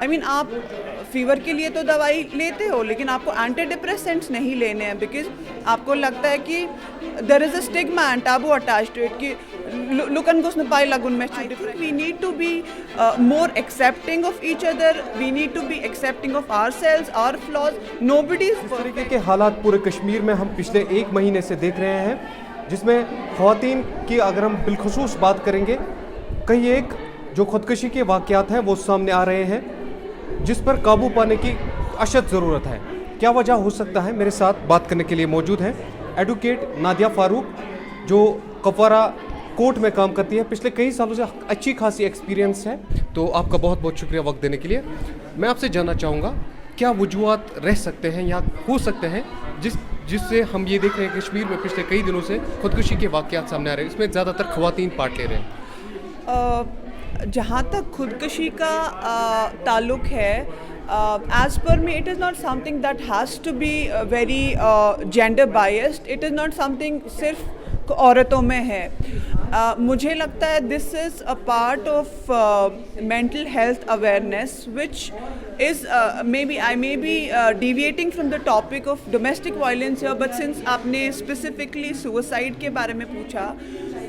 I mean आप fever के लिए तो दवाई लेते हो, लेकिन आपको एंटी डिप्रेसेंट्स नहीं लेने हैं बिकॉज आपको लगता है कि there is a stigma and taboo attached to it कि लुकन गुस्न पाई लगुन में we need to be more accepting of each other, we need to be accepting of ourselves, our flaws, nobody is इस तरीके के हालात पूरे कश्मीर में हम पिछले 1 महीने से देख रहे हैं, जिसमें ख़वातीन की अगर हम बिलखुसूस बात करेंगे, कई एक जो खुदकशी के वाक़यात हैं वो सामने आ रहे हैं, जिस पर काबू पाने की अशद ज़रूरत है। क्या वजह हो सकता है? मेरे साथ बात करने के लिए मौजूद हैं एडवोकेट नादिया फ़ारूक, जो कुपवारा कोर्ट में काम करती है, पिछले कई सालों से अच्छी खासी एक्सपीरियंस है। तो आपका बहुत बहुत शुक्रिया वक्त देने के लिए। मैं आपसे जानना चाहूँगा, क्या वजूहत रह सकते हैं या हो सकते हैं जिससे हम ये देख रहे हैं कश्मीर में पिछले कई दिनों से खुदकुशी के वाक़यात सामने आ रहे हैं, इसमें ज़्यादातर ख़वातीन पार्ट ले रहे हैं? जहाँ तक खुदकशी का ताल्लुक है, as per me it is not something that has to be very gender biased, it is not something सिर्फ औरतों में है। मुझे लगता है this is a part of mental health awareness which is maybe I may be deviating from the topic of domestic violence here, but since आपने specifically suicide के बारे में पूछा,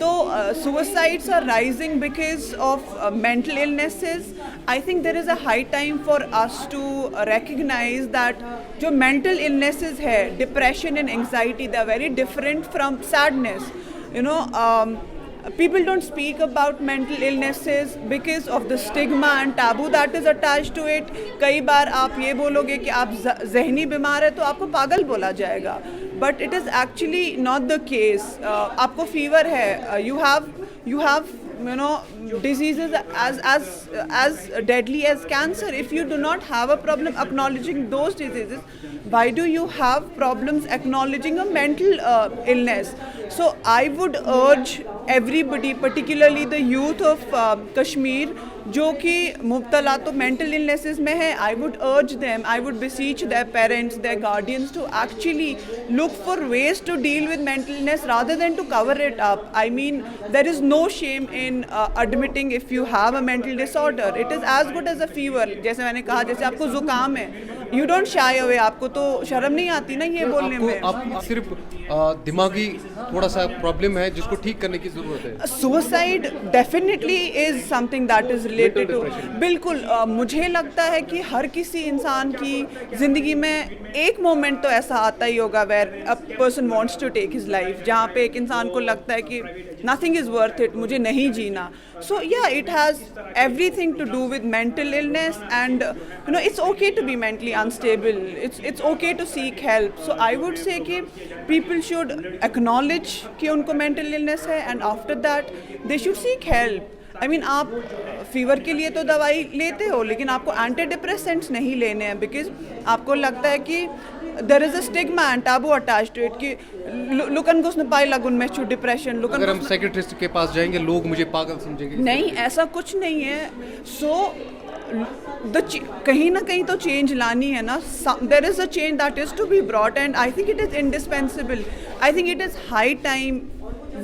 तो suicides are rising because of mental illnesses. I think there is a high time for us to recognize that जो mental illnesses है, depression and anxiety, they are very different from sadness. You know, people don't speak about mental illnesses because of the stigma and taboo that is attached to it. कई बार आप ये बोलोगे कि आप ज़हनी बीमार है तो आपको पागल बोला जाएगा, but it is actually not the case. आपको फीवर है, you have you know diseases as deadly as cancer. If you do not have a problem acknowledging those diseases, why do you have problems acknowledging a mental illness? So I would urge everybody, particularly the youth of Kashmir, जो कि मुब्तला तो mental illnesses में है, I would urge them, I would beseech their parents, their guardians to actually look for ways to deal with mental illness rather than to cover it up. I mean, there is no shame in admitting if you have a mental disorder. It is as good as a fever. जैसे मैंने कहा, जैसे आपको जुकाम है, you don't shy away, आपको तो शर्म नहीं आती ना ये बोलने में। आप सिर्फ दिमागी थोड़ा सा प्रॉब्लम है जिसको ठीक करने की ज़रूरत है। Suicide definitely is something that is related to, बिल्कुल मुझे लगता है कि हर किसी इंसान की ज़िंदगी में एक मोमेंट तो ऐसा आता ही होगा where a person wants to take his life, जहाँ पे एक इंसान को लगता है कि नथिंग इज़ वर्थ इट, मुझे नहीं जीना। So yeah it has everything to do with mental illness and you know it's okay to be mentally unstable, it's okay to seek help. So I would say कि people should acknowledge कि उनको mental illness है and after that they should seek help. I mean आप fever के लिए तो दवाई लेते हो, लेकिन आपको एंटी डिप्रेसेंट्स नहीं लेने हैं बिकॉज आपको लगता है कि there is a stigma and taboo attached to it कि लुकन गुस्न पाई लगुन में छू डिप्रेशन। अगर हम साइकियाट्रिस्ट के पास जाएंगे लोग मुझे पागल समझेंगे। नहीं, ऐसा कुछ नहीं है। सो कहीं ना कहीं तो चेंज लानी है ना, there is a change that is to be brought and I think it is indispensable. I think it is high time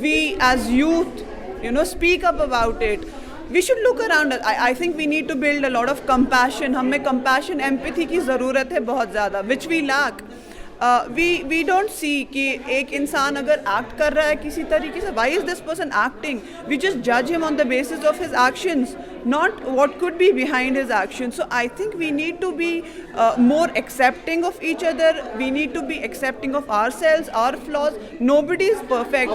we as youth you know speak up about it. We should look around. I think we need to build a lot of compassion. हमें compassion, empathy की ज़रूरत है बहुत ज़्यादा, which we lack. We don't see कि एक इंसान अगर एक्ट कर रहा है किसी तरीके से, why is this person acting? We just judge him on the basis of his actions, not what could be behind his actions. So I think we need to be more accepting of each other. We need to be accepting of ourselves, our flaws. Nobody is perfect.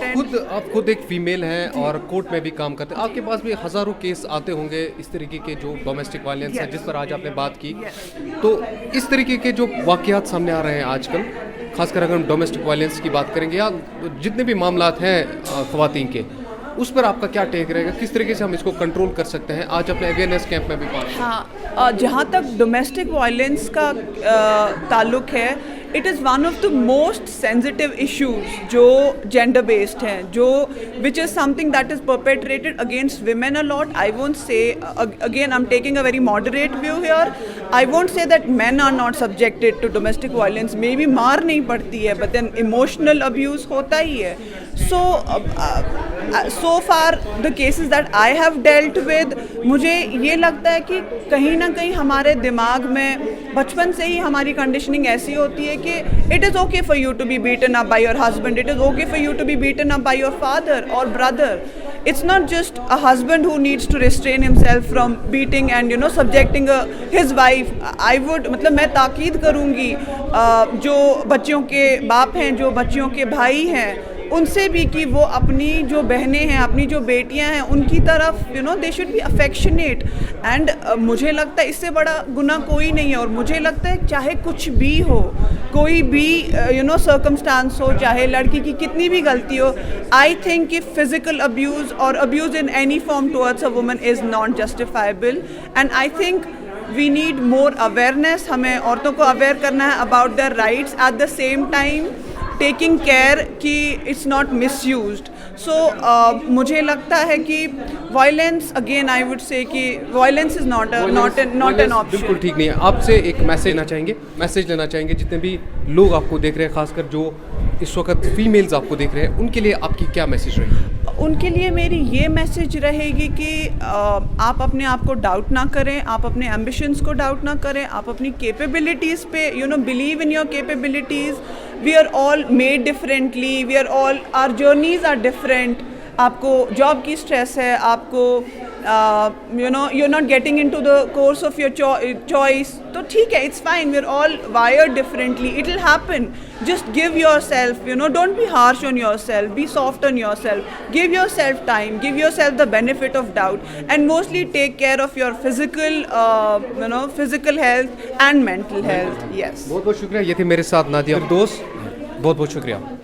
आप खुद एक female हैं और court में भी काम करते हैं, आपके पास भी हज़ारों केस आते होंगे इस तरीके के जो डोमेस्टिक वायलेंस है जिस पर आज आपने बात की। तो इस तरीके के जो वाक़यात सामने आ रहे हैं आजकल, खासकर अगर हम डोमेस्टिक वायलेंस की बात करेंगे या जितने भी मामलात हैं ख़वातीन के, उस पर आपका क्या टेक रहेगा? किस तरीके से हम इसको कंट्रोल कर सकते हैं? आज अपने अवेयरनेस कैंप में भी बात। हाँ, जहाँ तक डोमेस्टिक वायलेंस का ताल्लुक है, it is one of the most sensitive issues जो जेंडर बेस्ड हैं, जो which is something that is perpetrated against women a lot. I won't say, again I'm taking a very moderate view here, I won't say that men are not subjected to domestic violence. maybe मार नहीं पड़ती है, but then emotional abuse होता ही है. So far the cases that I have dealt with, मुझे ये लगता है कि कहीं ना कहीं हमारे दिमाग में बचपन से ही हमारी कंडीशनिंग ऐसी होती है कि it is okay for you to be beaten up by your husband, it is okay for you to be beaten up by your father और brother. It's not just a husband who needs to restrain himself from beating and subjecting his wife. I would मतलब मैं ताकीद करूँगी जो बच्चियों के बाप हैं, जो बच्चियों के भाई हैं, उनसे भी कि वो अपनी जो बहनें हैं, अपनी जो बेटियां हैं, उनकी तरफ they should be affectionate. And मुझे लगता है इससे बड़ा गुनाह कोई नहीं है. और मुझे लगता है चाहे कुछ भी हो, कोई भी सर्कमस्टांस हो, चाहे लड़की की कितनी भी गलती हो, आई थिंक कि फिजिकल अब्यूज़ और abuse in any form towards a woman is not justifiable. And I think we need more awareness. हमें औरतों को अवेयर करना है about their rights, at the same time taking care कि it's not misused. So मुझे लगता है कि violence, again I would say कि violence is not an option. बिल्कुल ठीक नहीं है. आपसे एक मैसेज लेना चाहेंगे जितने भी लोग आपको देख रहे हैं, खासकर जो इस वक्त फीमेल्स आपको देख रहे हैं, उनके लिए आपकी क्या मैसेज रहेगी? उनके लिए मेरी ये मैसेज रहेगी कि आप अपने आप को डाउट ना करें, आप अपने एम्बिशंस को डाउट ना करें, आप अपनी कैपेबिलिटीज़ पे believe in your capabilities. We are all made differently, we are all, our journeys are different. आपको जॉब की स्ट्रेस है, आपको you are not getting into the course of your choice, तो ठीक है, it's fine. We are all wired differently, it will happen. Just give yourself, don't be harsh on yourself, be soft on yourself, give yourself time, give yourself the benefit of doubt, and mostly take care of your physical health and mental health. Yes. बहुत बहुत शुक्रिया. ये थे मेरे साथ नादिया फिरदौस. बहुत बहुत शुक्रिया.